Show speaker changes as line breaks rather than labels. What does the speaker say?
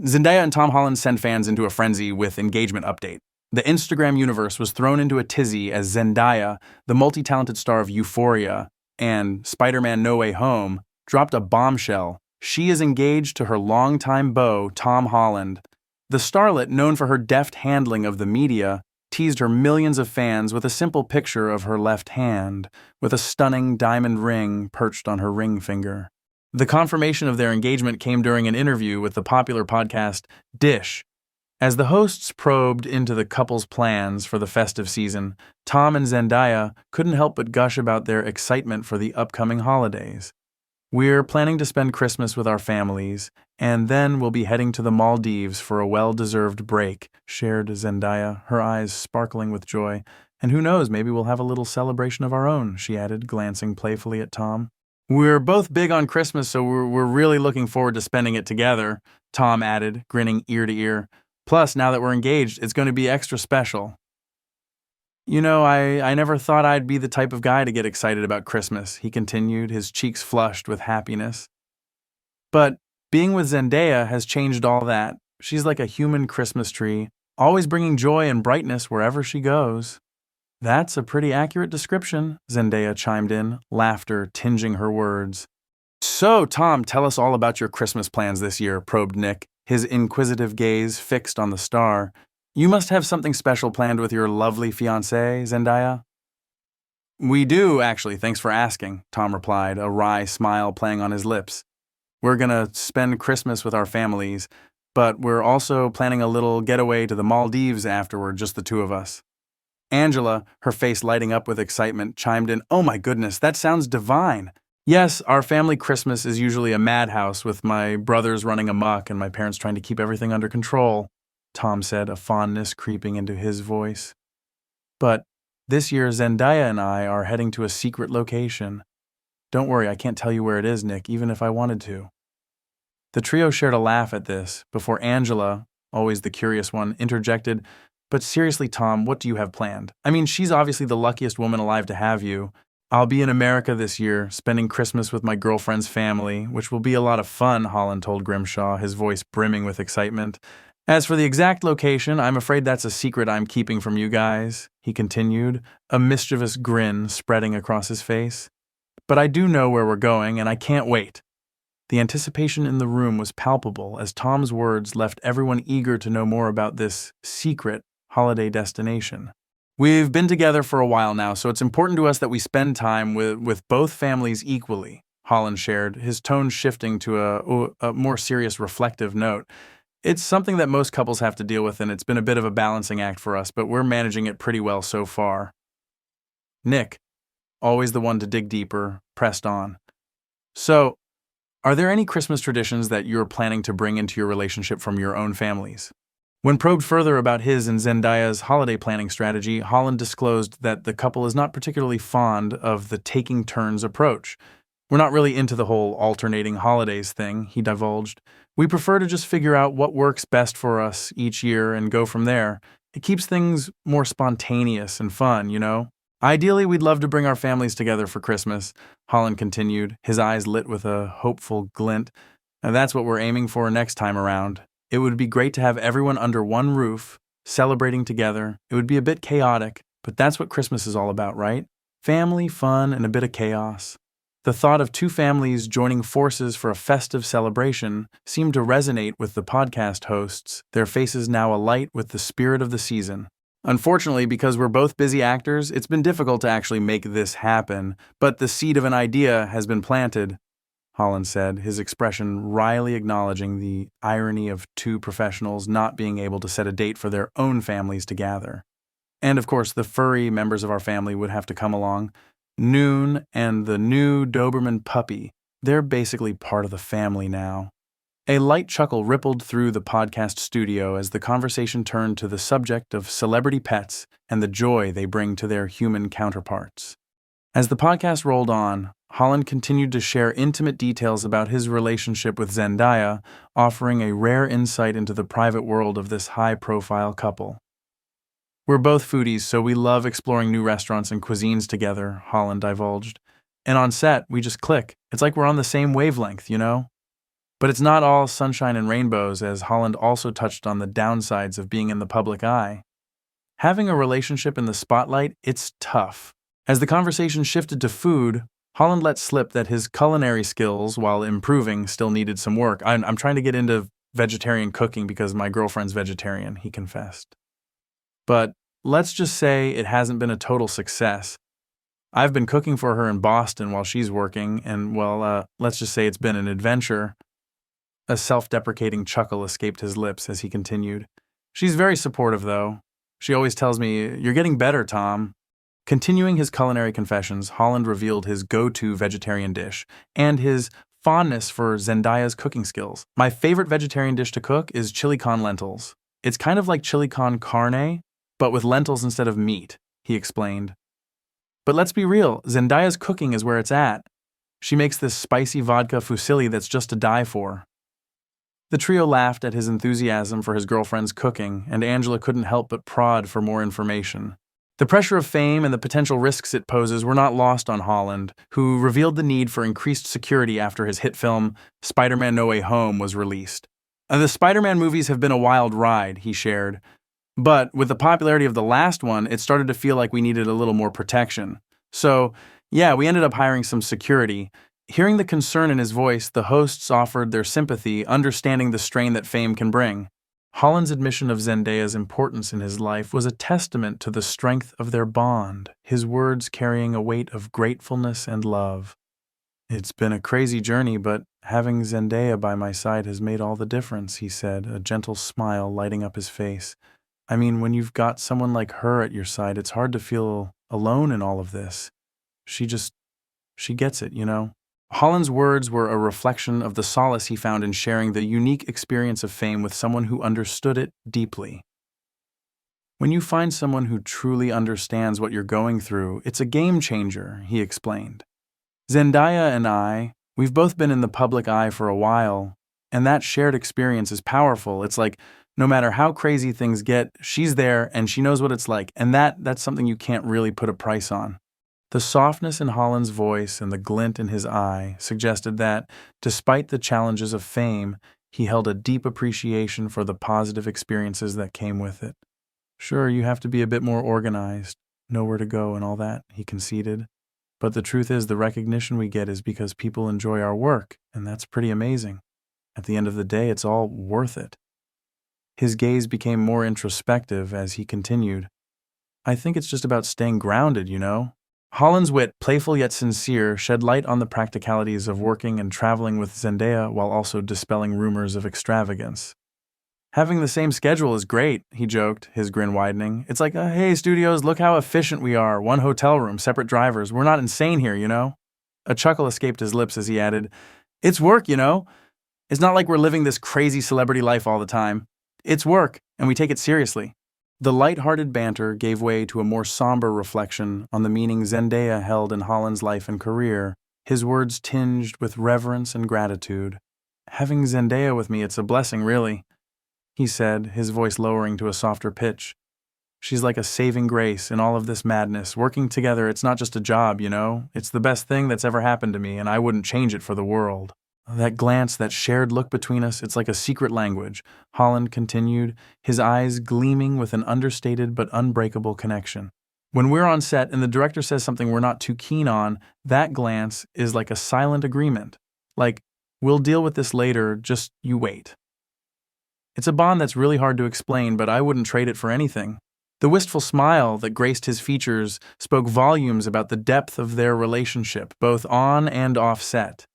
Zendaya and Tom Holland send fans into a frenzy with engagement update. The Instagram universe was thrown into a tizzy as Zendaya, the multi-talented star of Euphoria and Spider-Man No Way Home, dropped a bombshell. She is engaged to her longtime beau, Tom Holland. The starlet, known for her deft handling of the media, teased her millions of fans with a simple picture of her left hand, with a stunning diamond ring perched on her ring finger. The confirmation of their engagement came during an interview with the popular podcast Dish. As the hosts probed into the couple's plans for the festive season, Tom and Zendaya couldn't help but gush about their excitement for the upcoming holidays. "We're planning to spend Christmas with our families, and then we'll be heading to the Maldives for a well-deserved break," shared Zendaya, her eyes sparkling with joy. "And who knows, maybe we'll have a little celebration of our own," she added, glancing playfully at Tom. "We're both big on Christmas, so we're really looking forward to spending it together," Tom added, grinning ear to ear. "Plus, now that we're engaged, it's going to be extra special." I never thought I'd be the type of guy to get excited about Christmas," he continued, his cheeks flushed with happiness. "But being with Zendaya has changed all that. She's like a human Christmas tree, always bringing joy and brightness wherever she goes." "That's a pretty accurate description," Zendaya chimed in, laughter tinging her words. "So, Tom, tell us all about your Christmas plans this year," probed Nick, his inquisitive gaze fixed on the star. "You must have something special planned with your lovely fiancée, Zendaya." "We do, actually, thanks for asking," Tom replied, a wry smile playing on his lips. "We're gonna spend Christmas with our families, but we're also planning a little getaway to the Maldives afterward, just the two of us." Angela, her face lighting up with excitement, chimed in, "Oh my goodness, that sounds divine. Yes, our family Christmas is usually a madhouse with my brothers running amok and my parents trying to keep everything under control," Tom said, a fondness creeping into his voice. "But this year, Zendaya and I are heading to a secret location. Don't worry, I can't tell you where it is, Nick, even if I wanted to." The trio shared a laugh at this, before Angela, always the curious one, interjected, "But seriously, Tom, what do you have planned? I mean, she's obviously the luckiest woman alive to have you. I'll be in America this year, spending Christmas with my girlfriend's family, which will be a lot of fun," Holland told Grimshaw, his voice brimming with excitement. "As for the exact location, I'm afraid that's a secret I'm keeping from you guys," he continued, a mischievous grin spreading across his face. "But I do know where we're going, and I can't wait." The anticipation in the room was palpable as Tom's words left everyone eager to know more about this secret holiday destination. "We've been together for a while now, so it's important to us that we spend time with both families equally," Holland shared, his tone shifting to a more serious, reflective note. "It's something that most couples have to deal with, and it's been a bit of a balancing act for us, but we're managing it pretty well so far." Nick, always the one to dig deeper, pressed on. "So, are there any Christmas traditions that you're planning to bring into your relationship from your own families?" When probed further about his and Zendaya's holiday planning strategy, Holland disclosed that the couple is not particularly fond of the taking turns approach. "We're not really into the whole alternating holidays thing," he divulged. "We prefer to just figure out what works best for us each year and go from there. It keeps things more spontaneous and fun, you know? Ideally, we'd love to bring our families together for Christmas," Holland continued, his eyes lit with a hopeful glint. "And that's what we're aiming for next time around. It would be great to have everyone under one roof, celebrating together. It would be a bit chaotic, but that's what Christmas is all about, right? Family, fun, and a bit of chaos." The thought of two families joining forces for a festive celebration seemed to resonate with the podcast hosts, their faces now alight with the spirit of the season. "Unfortunately, because we're both busy actors, it's been difficult to actually make this happen, but the seed of an idea has been planted," Holland said, his expression wryly acknowledging the irony of two professionals not being able to set a date for their own families to gather. "And of course, the furry members of our family would have to come along. Noon and the new Doberman puppy, they're basically part of the family now." A light chuckle rippled through the podcast studio as the conversation turned to the subject of celebrity pets and the joy they bring to their human counterparts. As the podcast rolled on, Holland continued to share intimate details about his relationship with Zendaya, offering a rare insight into the private world of this high-profile couple. "We're both foodies, so we love exploring new restaurants and cuisines together," Holland divulged. "And on set, we just click. It's like we're on the same wavelength, you know?" But it's not all sunshine and rainbows, as Holland also touched on the downsides of being in the public eye. Having a relationship in the spotlight, it's tough. As the conversation shifted to food, Holland let slip that his culinary skills, while improving, still needed some work. I'm trying to get into vegetarian cooking because my girlfriend's vegetarian, he confessed. But let's just say it hasn't been a total success. I've been cooking for her in Boston while she's working, and let's just say it's been an adventure. A self-deprecating chuckle escaped his lips as he continued. She's very supportive, though. She always tells me, "You're getting better, Tom." Continuing his culinary confessions, Holland revealed his go-to vegetarian dish and his fondness for Zendaya's cooking skills. "My favorite vegetarian dish to cook is chili con lentils. It's kind of like chili con carne, but with lentils instead of meat," he explained. But let's be real, Zendaya's cooking is where it's at. She makes this spicy vodka fusilli that's just to die for. The trio laughed at his enthusiasm for his girlfriend's cooking, and Angela couldn't help but prod for more information. The pressure of fame and the potential risks it poses were not lost on Holland, who revealed the need for increased security after his hit film Spider-Man No Way Home was released. The Spider-Man movies have been a wild ride, he shared, but with the popularity of the last one, it started to feel like we needed a little more protection. So, yeah, we ended up hiring some security. Hearing the concern in his voice, the hosts offered their sympathy, understanding the strain that fame can bring. Holland's admission of Zendaya's importance in his life was a testament to the strength of their bond, his words carrying a weight of gratefulness and love. "It's been a crazy journey, but having Zendaya by my side has made all the difference," he said, a gentle smile lighting up his face. "I mean, when you've got someone like her at your side, it's hard to feel alone in all of this. She gets it, you know?" Holland's words were a reflection of the solace he found in sharing the unique experience of fame with someone who understood it deeply. "When you find someone who truly understands what you're going through, it's a game changer," he explained. "Zendaya and we've both been in the public eye for a while, and that shared experience is powerful. It's like, no matter how crazy things get, she's there and she knows what it's like, and that's something you can't really put a price on." The softness in Holland's voice and the glint in his eye suggested that, despite the challenges of fame, he held a deep appreciation for the positive experiences that came with it. "Sure, you have to be a bit more organized, know where to go and all that," he conceded. "But the truth is, the recognition we get is because people enjoy our work, and that's pretty amazing. At the end of the day, it's all worth it." His gaze became more introspective as he continued. "I think it's just about staying grounded, you know?" Holland's wit, playful yet sincere, shed light on the practicalities of working and traveling with Zendaya while also dispelling rumors of extravagance. "Having the same schedule is great," he joked, his grin widening. "It's like, hey, studios, look how efficient we are. One hotel room, separate drivers. We're not insane here, you know?" A chuckle escaped his lips as he added, "It's work, you know? It's not like we're living this crazy celebrity life all the time. It's work, and we take it seriously." The light-hearted banter gave way to a more somber reflection on the meaning Zendaya held in Holland's life and career, his words tinged with reverence and gratitude. "Having Zendaya with me, it's a blessing, really," he said, his voice lowering to a softer pitch. "She's like a saving grace in all of this madness. Working together, it's not just a job, you know? It's the best thing that's ever happened to me, and I wouldn't change it for the world." "That glance, that shared look between us, it's like a secret language," Holland continued, his eyes gleaming with an understated but unbreakable connection. "When we're on set and the director says something we're not too keen on, that glance is like a silent agreement. Like, we'll deal with this later, just you wait." It's a bond that's really hard to explain, but I wouldn't trade it for anything. The wistful smile that graced his features spoke volumes about the depth of their relationship, both on and off set.